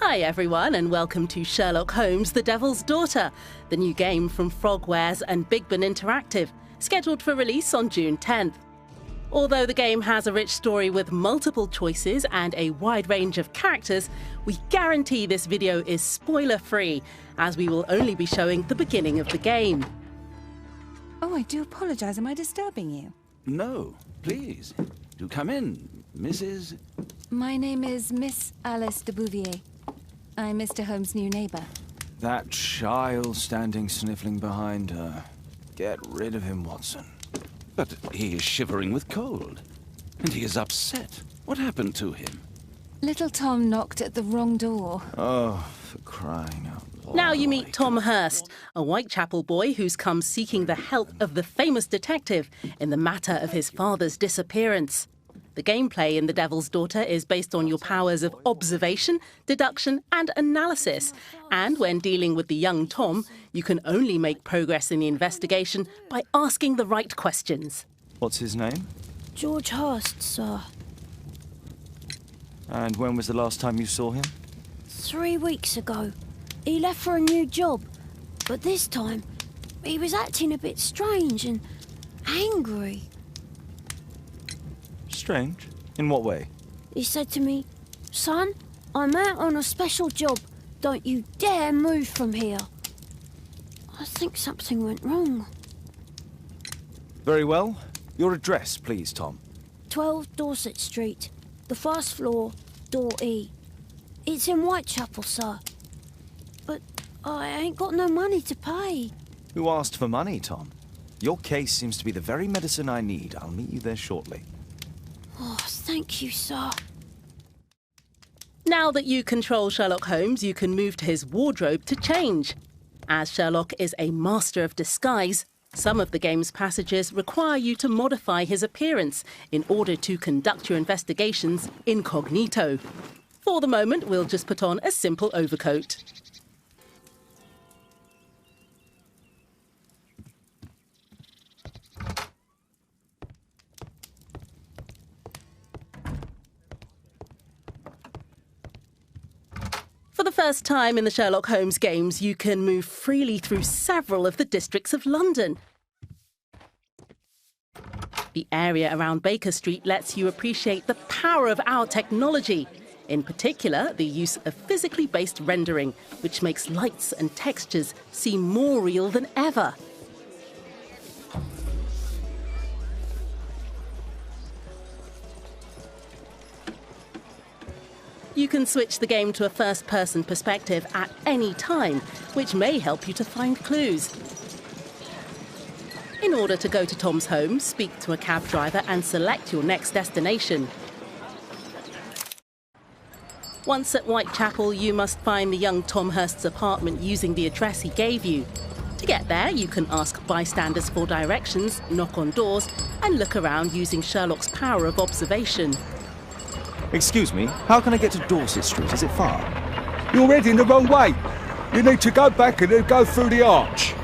Hi everyone and welcome to Sherlock Holmes, The Devil's Daughter, the new game from Frogwares and Big Ben Interactive, scheduled for release on June 10th. Although the game has a rich story with multiple choices and a wide range of characters, we guarantee this video is spoiler-free, as we will only be showing the beginning of the game. Oh, I do apologise. Am I disturbing you? No, please. Do come in, Mrs. My name is Miss Alice de Bouvier. I'm Mr. Holmes' new neighbour. That child standing sniffling behind her. Get rid of him, Watson. But he is shivering with cold. And he is upset. What happened to him? Little Tom knocked at the wrong door. Oh, for crying out loud. Now you meet Tom Hurst, a Whitechapel boy who's come seeking the help of the famous detective in the matter of his father's disappearance. The gameplay in The Devil's Daughter is based on your powers of observation, deduction and analysis. And when dealing with the young Tom, you can only make progress in the investigation by asking the right questions. What's his name? George Hurst, sir. And when was the last time you saw him? 3 weeks ago. He left for a new job. But this time, he was acting a bit strange and angry. Strange? In what way? He said to me, "Son, I'm out on a special job. Don't you dare move from here." I think something went wrong. Very well. Your address, please, Tom. 12 Dorset Street, the first floor, door E. It's in Whitechapel, sir. But I ain't got no money to pay. Who asked for money, Tom? Your case seems to be the very medicine I need. I'll meet you there shortly. Oh, thank you, sir. Now that you control Sherlock Holmes, you can move to his wardrobe to change. As Sherlock is a master of disguise, some of the game's passages require you to modify his appearance in order to conduct your investigations incognito. For the moment, we'll just put on a simple overcoat. For the first time in the Sherlock Holmes games, you can move freely through several of the districts of London. The area around Baker Street lets you appreciate the power of our technology. In particular, the use of physically based rendering, which makes lights and textures seem more real than ever. You can switch the game to a first-person perspective at any time, which may help you to find clues. In order to go to Tom's home, speak to a cab driver and select your next destination. Once at Whitechapel, you must find the young Tom Hurst's apartment using the address he gave you. To get there, you can ask bystanders for directions, knock on doors, and look around using Sherlock's power of observation. Excuse me, how can I get to Dorset Street? Is it far? You're heading the wrong way. You need to go back and then go through the arch.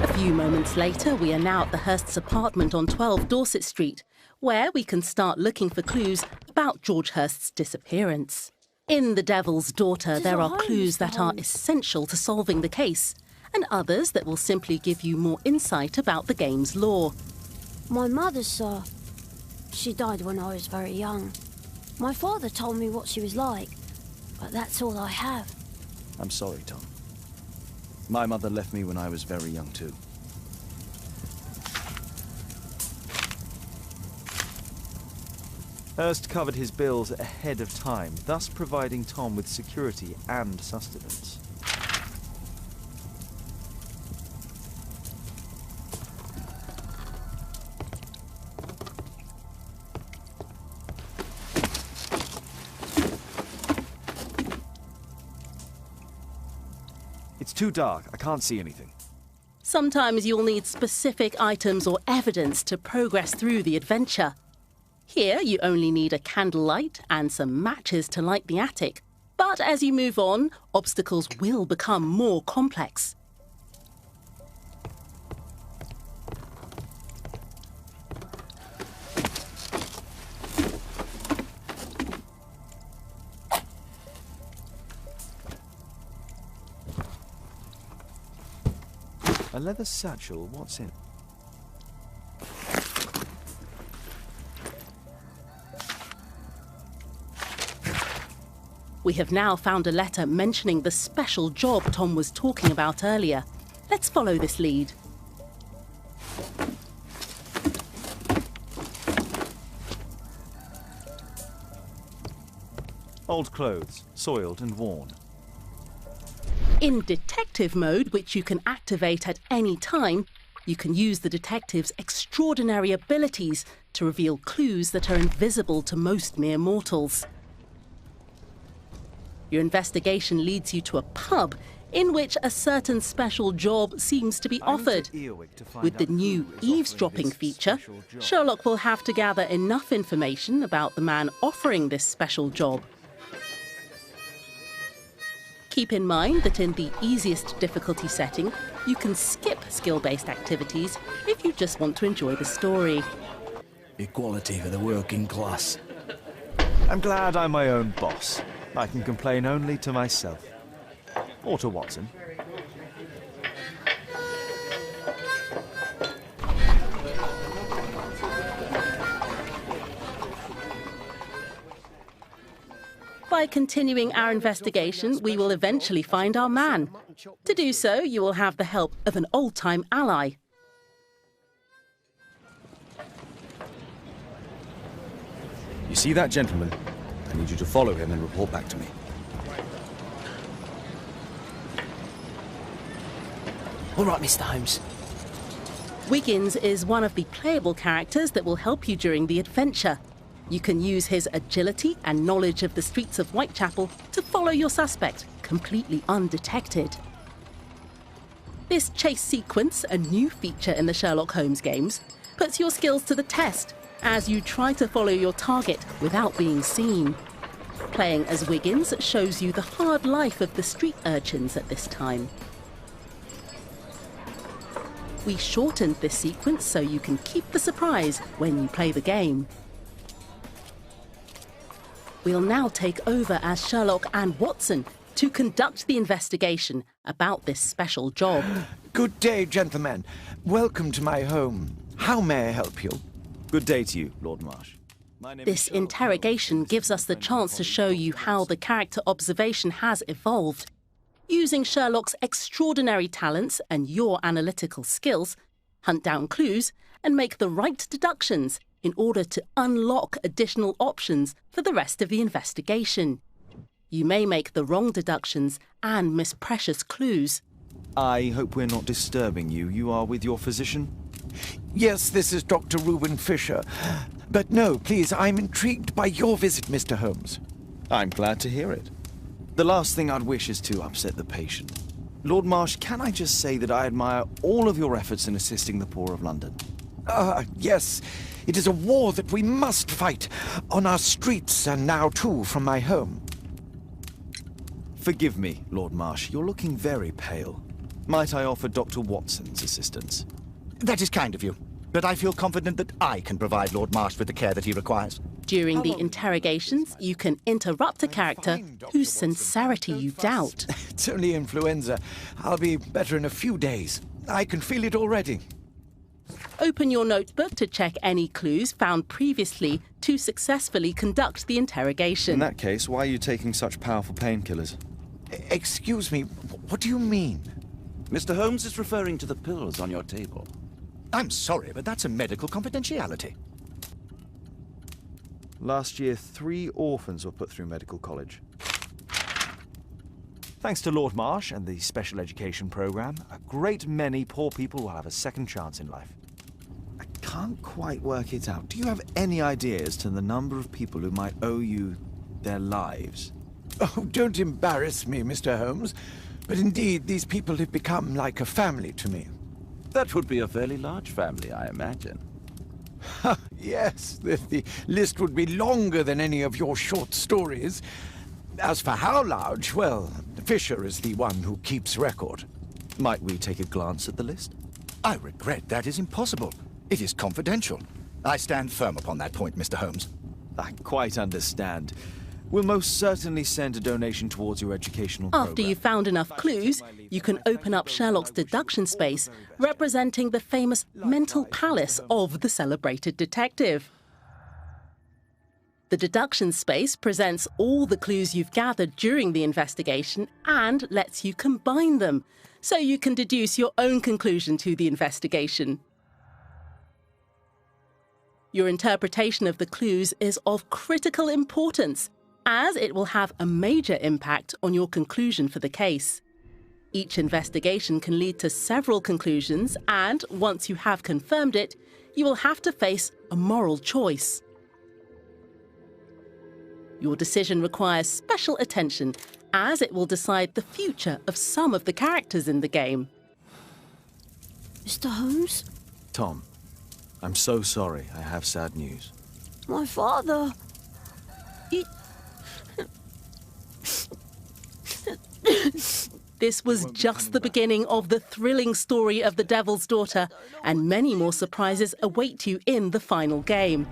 A few moments later, we are now at the Hurst's apartment on 12 Dorset Street, where we can start looking for clues about George Hurst's disappearance. In The Devil's Daughter, there are clues that are essential to solving the case, and others that will simply give you more insight about the game's lore. My mother, sir. She died when I was very young. My father told me what she was like, but that's all I have. I'm sorry, Tom. My mother left me when I was very young, too. Hurst covered his bills ahead of time, thus providing Tom with security and sustenance. It's too dark. I can't see anything. Sometimes you'll need specific items or evidence to progress through the adventure. Here, you only need a candlelight and some matches to light the attic. But as you move on, obstacles will become more complex. A leather satchel, what's in? We have now found a letter mentioning the special job Tom was talking about earlier. Let's follow this lead. Old clothes, soiled and worn. In detective mode, which you can activate at any time, you can use the detective's extraordinary abilities to reveal clues that are invisible to most mere mortals. Your investigation leads you to a pub in which a certain special job seems to be offered. With the new eavesdropping feature, Sherlock will have to gather enough information about the man offering this special job. Keep in mind that in the easiest difficulty setting, you can skip skill-based activities if you just want to enjoy the story. Equality for the working class. I'm glad I'm my own boss. I can complain only to myself. Or to Watson. By continuing our investigation, we will eventually find our man. To do so, you will have the help of an old-time ally. You see that gentleman? I need you to follow him and report back to me. All right, Mr. Holmes. Wiggins is one of the playable characters that will help you during the adventure. You can use his agility and knowledge of the streets of Whitechapel to follow your suspect, completely undetected. This chase sequence, a new feature in the Sherlock Holmes games, puts your skills to the test as you try to follow your target without being seen. Playing as Wiggins shows you the hard life of the street urchins at this time. We shortened this sequence so you can keep the surprise when you play the game. We'll now take over as Sherlock and Watson to conduct the investigation about this special job. Good day, gentlemen. Welcome to my home. How may I help you? Good day to you, Lord Marsh. This interrogation gives us the chance to show you how the character observation has evolved. Using Sherlock's extraordinary talents and your analytical skills, hunt down clues and make the right deductions in order to unlock additional options for the rest of the investigation. You may make the wrong deductions and miss precious clues. I hope we're not disturbing you. You are with your physician? Yes, this is Dr. Reuben Fisher. But no, please, I'm intrigued by your visit, Mr. Holmes. I'm glad to hear it. The last thing I'd wish is to upset the patient. Lord Marsh, can I just say that I admire all of your efforts in assisting the poor of London? Yes. It is a war that we must fight on our streets and now, too, from my home. Forgive me, Lord Marsh. You're looking very pale. Might I offer Dr. Watson's assistance? That is kind of you, but I feel confident that I can provide Lord Marsh with the care that he requires. During the interrogations, you can interrupt a character whose sincerity you doubt. It's only influenza. I'll be better in a few days. I can feel it already. Open your notebook to check any clues found previously to successfully conduct the interrogation. In that case, why are you taking such powerful painkillers? Excuse me, what do you mean? Mr. Holmes is referring to the pills on your table. I'm sorry, but that's a medical confidentiality. Last year, 3 orphans were put through medical college. Thanks to Lord Marsh and the special education program, a great many poor people will have a second chance in life. I can't quite work it out. Do you have any idea as to the number of people who might owe you their lives? Oh, don't embarrass me, Mr. Holmes. But indeed, these people have become like a family to me. That would be a fairly large family, I imagine. Yes, the list would be longer than any of your short stories. As for how large, well, Fisher is the one who keeps record. Might we take a glance at the list? I regret that is impossible. It is confidential. I stand firm upon that point, Mr. Holmes. I quite understand. We'll most certainly send a donation towards your educational After program. you've found enough clues, you can open up Sherlock's deduction space, representing the famous mental palace of the celebrated detective. The deduction space presents all the clues you've gathered during the investigation and lets you combine them, so you can deduce your own conclusion to the investigation. Your interpretation of the clues is of critical importance, as it will have a major impact on your conclusion for the case. Each investigation can lead to several conclusions, and once you have confirmed it, you will have to face a moral choice. Your decision requires special attention, as it will decide the future of some of the characters in the game. Mr. Holmes? Tom, I'm so sorry. I have sad news. My father... This was just the beginning of the thrilling story of the Devil's Daughter, and many more surprises await you in the final game.